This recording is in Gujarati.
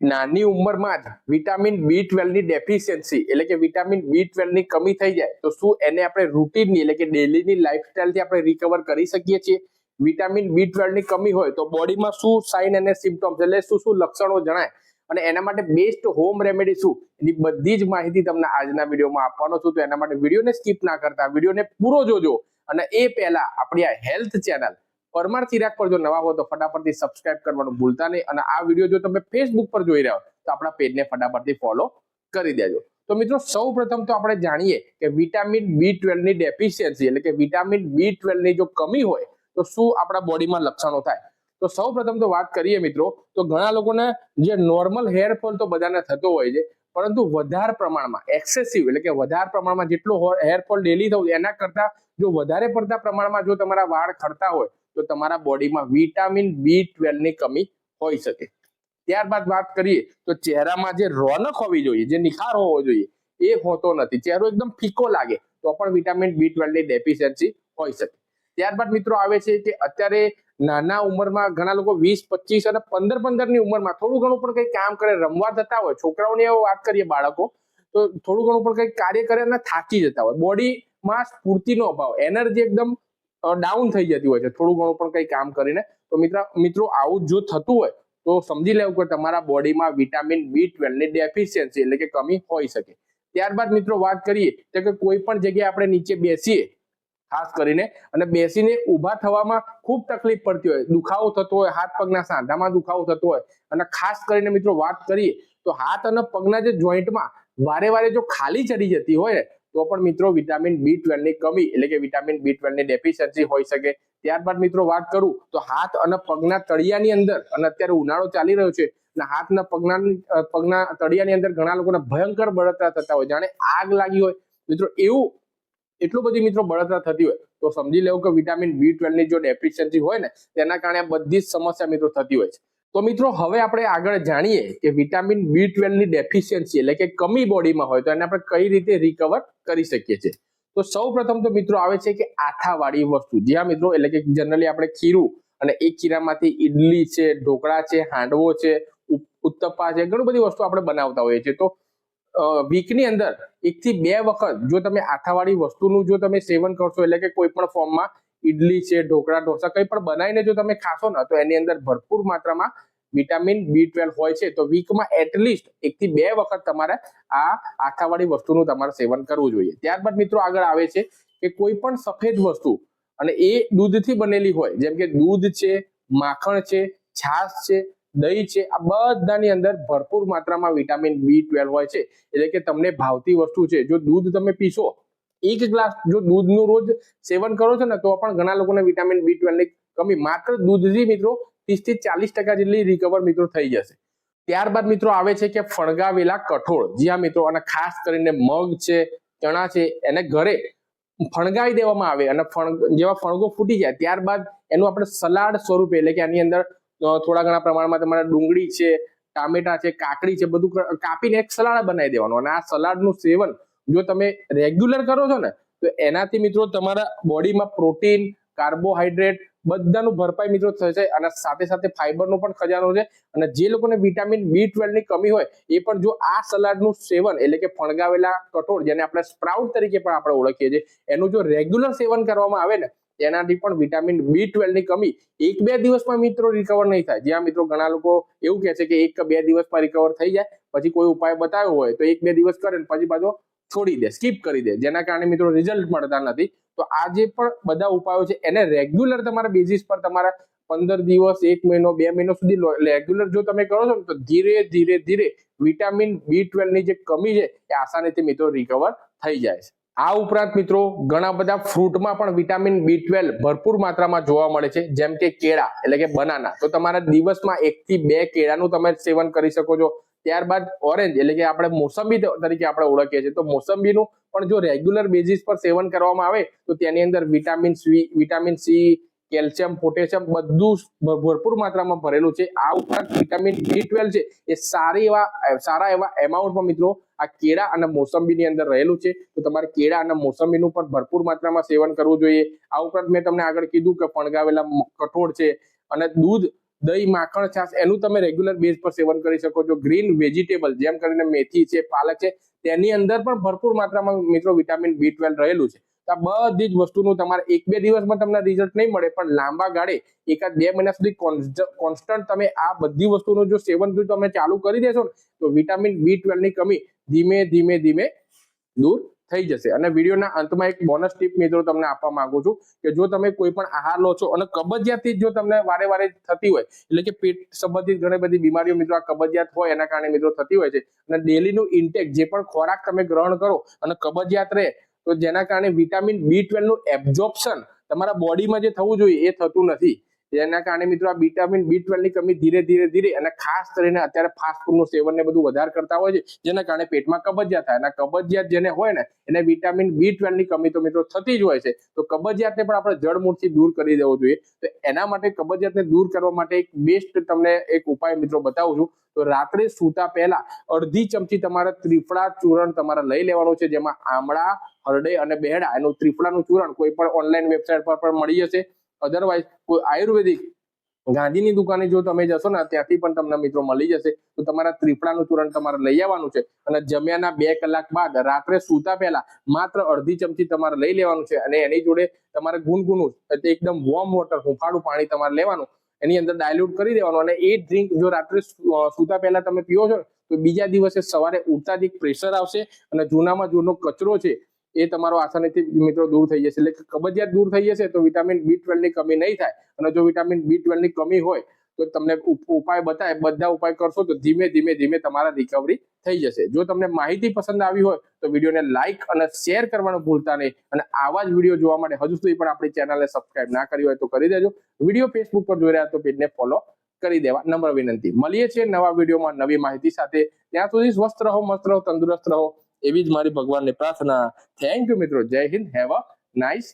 નાની ઉંમરમાં જ વિટામિન B12 ની ડેફિશિયન્સી એટલે કે વિટામિન B12 ની કમી થઈ જાય તો શું એને આપણે રૂટીનની એટલે કે ડેલીની લાઈફસ્ટાઈલથી આપણે રિકવર કરી શકીએ છીએ? વિટામિન B12 ની કમી હોય તો બોડીમાં શું સાઇન અને સિમ્પટમ્સ એટલે શું લક્ષણો જણાય અને એના માટે બેસ્ટ હોમ રેમેડી શું, એની બધી જ માહિતી તમને આજના વિડીયોમાં આપવાનો છું. તો એના માટે વિડીયોને સ્કીપ ના કરતા વિડીયોને પૂરો જોજો. અને એ પહેલા આપણી આ હેલ્થ ચેનલ પરમાર ચિરાગ પર જો નવા હો તો ફટાફટથી સબસ્ક્રાઇબ કરવાનું ભૂલતા નહીં. અને આ વિડીયો જો તમે ફેસબુક પર જોઈ રહ્યા હો તો આપણા પેજને ફટાફટથી ફોલો કરી દેજો. તો મિત્રો સૌ પ્રથમ તો આપણે જાણીએ કે વિટામિન B12 ની ડેફિશિયન્સી એટલે કે વિટામિન B12 ની જો કમી હોય તો શું આપણા બોડીમાં લક્ષણો થાય. તો સૌ પ્રથમ તો વાત કરીએ મિત્રો તો ઘણા લોકોને જે નોર્મલ હેરફોલ તો બધાને થતો હોય છે, પરંતુ વધારે પ્રમાણમાં એક્સેસિવ એટલે કે વધારે પ્રમાણમાં જેટલો હેરફોલ ડેલી થવું એના કરતા જો વધારે પડતા પ્રમાણમાં જો તમારા વાળ ખરતા હોય તો તમારા બોડીમાં વિટામિન B12 ની કમી હોઈ શકે. ત્યારબાદ વાત કરીએ તો ચહેરામાં જે રોનક હોવી જોઈએ, જે નિખાર હોવો જોઈએ એ હોતો નથી. ચહેરો એકદમ ફીકો લાગે તો પણ વિટામિન B12 ની ડેફિશિયન્સી હોઈ શકે. ત્યારબાદ મિત્રો આવે છે કે અત્યારે નાના ઉંમરમાં ઘણા લોકો 20, 25 અને 15 ની ઉંમરમાં થોડું ઘણું પણ કઈ કામ કરે, રમવા જતા હોય, છોકરાઓની વાત કરીએ બાળકો તો થોડું ઘણું પણ કઈ કાર્ય કરે અને થાકી જતા હોય, બોડીમાં સ્ફૂર્તિનો અભાવ, એનર્જી એકદમ ડાઉન થઈ જતી હોય છે થોડું ઘણું પણ કઈ કામ કરીને. તો મિત્રો આવું જો થતું હોય તો સમજી લેવું કે તમારા બોડીમાં વિટામિન B12 ની ડેફિશિયન્સી એટલે કે કમી હોઈ શકે. ત્યારબાદ મિત્રો વાત કરીએ તો કે કોઈ પણ જગ્યાએ આપણે નીચે બેસીએ ખાસ કરીને અને બેસીને ઊભા થવામાં ખૂબ તકલીફ પડતી હોય, દુખાવો થતો હોય, હાથ પગના સાંધામાં દુખાવો થતો હોય અને ખાસ કરીને મિત્રો વાત કરીએ તો હાથ અને પગના જે જોઈન્ટમાં વારે વારે જો ખાલી ચડી જતી હોય તો પણ મિત્રો વિટામિન B12 ની કમી એટલે કે વિટામિન B12 ની ડેફિશિયન્સી હોઈ શકે. ત્યારબાદ મિત્રો વાત કરું તો હાથ અને પગના તળિયાની અંદર, અને અત્યારે ઉનાળો ચાલી રહ્યો છે અને હાથના પગના તળિયાની અંદર ઘણા લોકોને ભયંકર બળતરા થતા હોય, જાણે આગ લાગી હોય મિત્રો, એવું એટલું બધી મિત્રો બળતરા થતી હોય તો સમજી લેવું કે વિટામિન B12 ની જો ડેફિશિયન્સી હોય ને તેના કારણે બધી જ સમસ્યા મિત્રો થતી હોય છે. તો મિત્રો હવે આપણે આગળ જાણીએ કે વિટામિન B12 ની ડેફિશિયન્સી એટલે કે કમી બોડીમાં હોય તો એને આપણે કઈ રીતે રિકવર કરી શકીએ છીએ. તો સૌ પ્રથમ તો મિત્રો આવે છે કે આથાવાળી વસ્તુ, જ્યાં મિત્રો એટલે કે જનરલી આપણે ખીરું અને એ ખીરામાંથી ઈડલી છે, ઢોકળા છે, હાંડવો છે, ઉત્તપા છે, ઘણી બધી વસ્તુ આપણે બનાવતા હોઈએ છીએ. તો વીકની અંદર 1 થી 2 વખત જો તમે આથાવાળી વસ્તુનું જો તમે સેવન કરશો એટલે કે કોઈ પણ ફોર્મમાં ઈડલી છે, ઢોકળા, ઢોસા કંઈ પણ બનાવીને જો તમે ખાશો ને તો એની અંદર ભરપૂર માત્રામાં વિટામિન B12 હોય છે. તો વીકમાં એટલીસ્ટ 1 થી 2 વખત તમારે આ આથાવાળી વસ્તુનું તમારે સેવન કરવું જોઈએ. ત્યારબાદ મિત્રો આગળ આવે છે કે કોઈ પણ સફેદ વસ્તુ અને એ દૂધથી બનેલી હોય, જેમ કે દૂધ છે, માખણ છે, છાશ છે, દહીં છે, આ બધાની અંદર ભરપૂર માત્રામાં વિટામિન B12 હોય છે. એટલે કે તમને ભાવતી વસ્તુ છે, જો દૂધ તમે પીશો, 1 ગ્લાસ જો દૂધનું રોજ સેવન કરો છો ને તો પણ ઘણા લોકોને વિટામિન B12 ની કમી માત્ર દૂધથી મિત્રો 30 થી 40% જેટલી રિકવર મિત્રો થઈ જશે. ત્યારબાદ મિત્રો આવે છે કે ફણગાવેલા કઠોળ, જ્યાં મિત્રો અને ખાસ કરીને મગ છે, ચણા છે, એને ઘરે ફણગાવી દેવામાં આવે અને જેવા ફણગો ફૂટી જાય ત્યારબાદ એનું આપણે સલાડ સ્વરૂપે એટલે કે આની અંદર થોડા ઘણા પ્રમાણમાં તમારે ડુંગળી છે, ટામેટા છે, કાકડી છે, બધું કાપીને એક સલાડ બનાવી દેવાનું. અને આ સલાડનું સેવન જો તમે રેગ્યુલર કરો છો ને તો એનાથી મિત્રો તમારા બોડીમાં પ્રોટીન, કાર્બોહાઈડ્રેટ બધાનું ભરપાઈ મિત્રો થશે અને સાથે સાથે ફાઈબરનો પણ ખજાનો છે. અને જે લોકોને વિટામિન B12 ની કમી હોય એ પણ જો આ સલાડનું સેવન એટલે કે ફણગાવેલા કઠોળ, જેને આપણે સ્પ્રાઉટ તરીકે પણ આપણે ઓળખીએ છીએ, એનું જો રેગ્યુલર સેવન કરવામાં આવે ને તેનાથી પણ વિટામિન B12 ની કમી 1-2 દિવસમાં મિત્રો રિકવર નહીં થાય. જ્યાં મિત્રો ઘણા લોકો એવું કહે છે કે 1 કે 2 દિવસમાં રિકવર થઈ જાય, પછી કોઈ ઉપાય બતાવ્યો હોય તો 1-2 દિવસ કરે ને પછી પાછો છોડી દે, સ્કીપ કરી દે, જેના કારણે મિત્રો રિઝલ્ટ મળતા નથી. તો આ જે પણ બધા ઉપાયો છે એને રેગ્યુલર તમારા બેઝિસ પર તમારા 15 દિવસ, 1 મહિનો, 2 મહિનો સુધી રેગ્યુલર જો તમે કરો છો ને તો ધીરે ધીરે વિટામિન B12 ની જે કમી છે એ આસાનીથી મિત્રો રિકવર થઈ જાય છે. આ ઉપરાંત મિત્રો ઘણા બધા ફ્રૂટમાં પણ વિટામિન B12 ભરપૂર માત્રામાં જોવા મળે છે, જેમ કે કેળા એટલે કે બનાના. તો તમારા દિવસમાં 1 થી 2 કેળાનું તમે સેવન કરી શકો છો. ત્યારબાદ ઓરેન્જ એટલે કે આપણે મોસંબી તરીકે આપણે ઓળખીએ છીએ, તો મોસંબીનું પણ જો રેગ્યુલર બેઝિસ પર સેવન કરવામાં આવે તો તેની અંદર વિટામિન સી, કેલ્શિયમ, પોટેશિયમ બધું ભરપૂર માત્રામાં ભરેલું છે. આ ઉપરાંત વિટામિન B12 છે એ સારા એવા એમાઉન્ટમાં મિત્રો આ કેળા અને મોસંબીની અંદર રહેલું છે. તો તમારે કેળા અને મોસંબીનું પણ ભરપૂર માત્રામાં સેવન કરવું જોઈએ. આ ઉપરાંત મેં તમને આગળ કીધું કે ફણગાવેલા કઠોળ છે અને દૂધ દહીં, માખણ, છાશ એનું તમે રેગ્યુલર બેઝ પર સેવન કરી શકો છો. ગ્રીન વેજીટેબલ જેમ કરીને મેથી છે, પાલક છે, તેની અંદર પણ ભરપૂર માત્રામાં મિત્રો વિટામિન B12 રહેલું છે. આ બધી જ વસ્તુનું તમારે 1-2 દિવસમાં તમને રિઝલ્ટ નહીં મળે, પણ લાંબા ગાળે 1-2 મહિના સુધી કોન્સ્ટન્ટ તમે આ બધી વસ્તુનું જો સેવન જો તમે ચાલુ કરી દેશો ને તો વિટામિન B12 ની કમી ધીમે ધીમે દૂર થઈ જશે. અને વિડીયોના અંતમાં એક બોનસ ટીપ મિત્રો તમને આપવા માંગુ છું કે જો તમે કોઈ પણ આહાર લો છો અને કબજિયાતથી જો તમને વારે થતી હોય, એટલે કે પેટ સંબંધિત ઘણી બધી બીમારીઓ મિત્રો આ કબજિયાત હોય એના કારણે મિત્રો થતી હોય છે, અને ડેલીનું ઇન્ટેક જે પણ ખોરાક તમે ગ્રહણ કરો અને કબજિયાત રહે તો જેના કારણે વિટામિન B12 નું એબ્ઝોર્પ્શન તમારા બોડીમાં જે થવું જોઈએ એ થતું નથી. જેના કારણે મિત્રો આ વિટામિન B12 ની કમી ધીરે અને ખાસ કરીને અત્યારે ફાસ્ટ ફૂડનું સેવન ને બધું વધારે કરતા હોય છે, જેના કારણે પેટમાં કબજિયાત થાય. અને કબજિયાત જેને હોય ને એને વિટામિન B12 ની કમી તો મિત્રો થતી જ હોય છે. તો કબજિયાતને પણ આપણે જડમૂળથી દૂર કરી દેવો જોઈએ. તો એના માટે કબજિયાતને દૂર કરવા માટે એક બેસ્ટ તમને એક ઉપાય મિત્રો બતાવું છું. તો રાત્રે સૂતા પહેલા અડધી ચમચી તમારે ત્રિફળા ચૂર્ણ તમારે લઈ લેવાનું છે, જેમાં આમળા, હરડે અને બેહડા એનું ત્રિફળાનું ચૂર્ણ કોઈ પણ ઓનલાઈન વેબસાઇટ પર પણ મળી જશે. અધરવાઇઝ કોઈ આયુર્વેદિક ગાંધીની દુકાને જો તમે જશો ને ત્યાંથી પણ તમને મિત્રો મળી જશે. તો તમારા ત્રિફળાનું ચૂર્ણ તમારે લઈ આવવાનું છે અને જમ્યાના 2 કલાક બાદ રાત્રે સૂતા પહેલા માત્ર અડધી ચમચી તમારે લઈ લેવાનું છે. અને એની જોડે તમારે ગુનગુનું એકદમ વોર્મ વોટર હુંફાળું પાણી તમારે લેવાનું, એની અંદર ડાયલ્યુટ કરી દેવાનું. અને એ ડ્રિંક જો રાત્રે સૂતા પહેલા તમે પીવો છો તો બીજા દિવસે સવારે ઉઠતા જ એક પ્રેશર આવશે અને જૂનામાં જૂનો કચરો છે એ તમારો આસાનીથી મિત્રો દૂર થઈ જશે. એટલે કબજિયાત દૂર થઈ જશે તો વિટામિન B12 ની કમી નહીં થાય. અને જો વિટામિન B12 ની કમી હોય તો તમને ઉપાય બતાવે, બધા ઉપાય કરશો તો ધીમે તમારા રિકવરી થઈ જશે. જો તમને માહિતી પસંદ આવી હોય તો વિડીયોને લાઈક અને શેર કરવાનું ભૂલતા નહીં. અને આવા જ વિડીયો જોવા માટે હજુ સુધી પણ આપણી ચેનલને સબસ્ક્રાઇબ ના કરી હોય તો કરી દેજો. વિડીયો ફેસબુક પર જોઈ રહ્યા તો પેજને ફોલો કરી દેવા નમ્ર વિનંતી. મળીએ છીએ નવા વિડીયોમાં નવી માહિતી સાથે. ત્યાં સુધી સ્વસ્થ રહો, મસ્ત રહો, તંદુરસ્ત રહો એવી જ મારી ભગવાનની પ્રાર્થના. થેન્ક યુ મિત્રો. જય હિન્દ. Have a nice